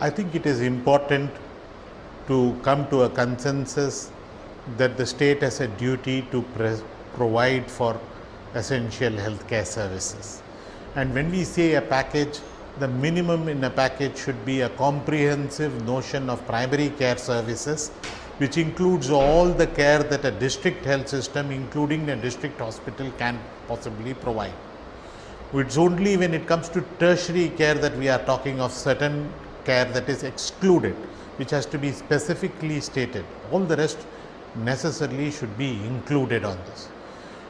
I think it is important to come to a consensus that the state has a duty to provide for essential healthcare services. And when we say a package, the minimum in a package should be a comprehensive notion of primary care services, which includes all the care that a district health system, including a district hospital, can possibly provide. It's only when it comes to tertiary care that we are talking of certain care that is excluded, which has to be specifically stated. All the rest necessarily should be included on this.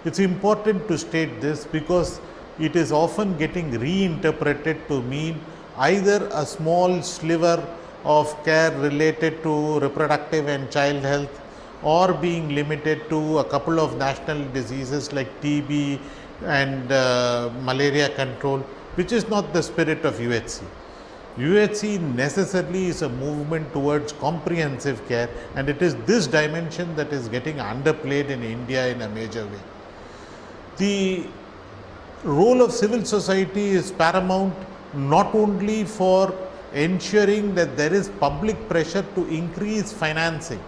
It's important to state this because it is often getting reinterpreted to mean either a small sliver of care related to reproductive and child health, or being limited to a couple of national diseases like TB and malaria control, which is not the spirit of UHC. UHC necessarily is a movement towards comprehensive care, and it is this dimension that is getting underplayed in India in a major way. The role of civil society is paramount, not only for ensuring that there is public pressure to increase financing,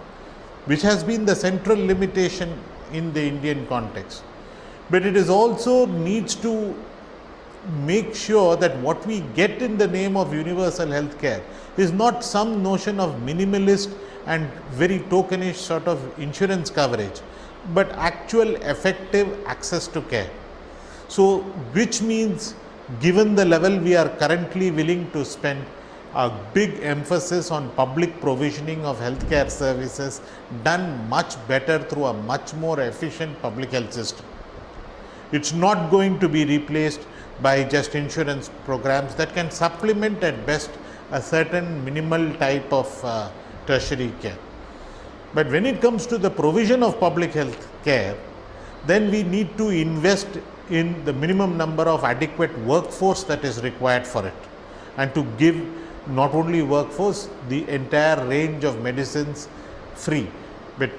which has been the central limitation in the Indian context, but it is also needs to make sure that what we get in the name of universal health care is not some notion of minimalist and very tokenish sort of insurance coverage, but actual effective access to care. So, which means given the level we are currently willing to spend, a big emphasis on public provisioning of healthcare services done much better through a much more efficient public health system. It's not going to be replaced by just insurance programs that can supplement at best a certain minimal type of tertiary care. But when it comes to the provision of public health care, then we need to invest in the minimum number of adequate workforce that is required for it, and to give not only workforce, the entire range of medicines free. But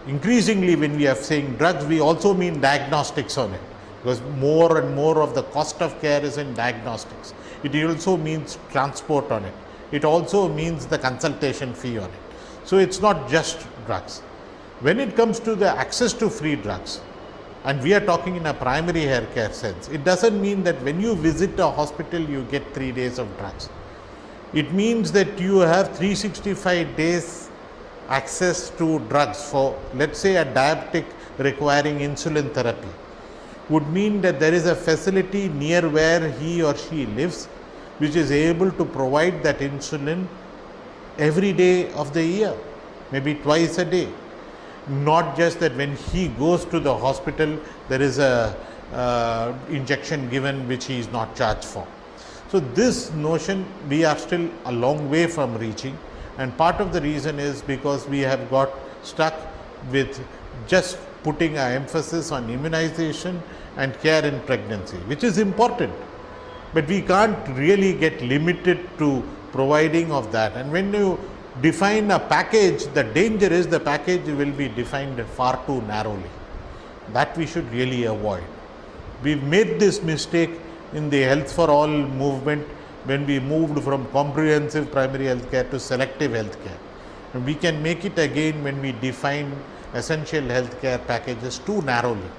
increasingly when we are saying drugs, we also mean diagnostics on it, because more and more of the cost of care is in diagnostics. It also means transport on it. It also means the consultation fee on it. So it's not just drugs. When it comes to the access to free drugs, and we are talking in a primary healthcare sense, it doesn't mean that when you visit a hospital you get 3 days of drugs. It means that you have 365 days access to drugs. For, let's say, a diabetic requiring insulin therapy, would mean that there is a facility near where he or she lives which is able to provide that insulin every day of the year, maybe twice a day. Not just that when he goes to the hospital there is a injection given which he is not charged for. So this notion we are still a long way from reaching, and part of the reason is because we have got stuck with just putting an emphasis on immunization and care in pregnancy, which is important, but we can't really get limited to providing of that. And when you define a package, the danger is the package will be defined far too narrowly. That we should really avoid. We've made this mistake in the Health for All movement when we moved from comprehensive primary health care to selective health care. And we can make it again when we define essential health care packages too narrowly.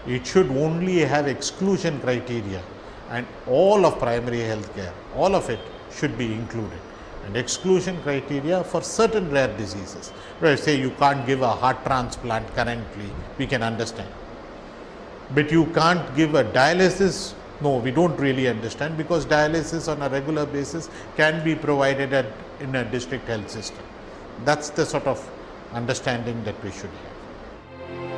It should only have exclusion criteria, and all of primary health care, all of it should be included. And exclusion criteria for certain rare diseases. Where say you can't give a heart transplant currently, we can understand. But you can't give a dialysis, no, we don't really understand, because dialysis on a regular basis can be provided in a district health system. That's the sort of understanding that we should have.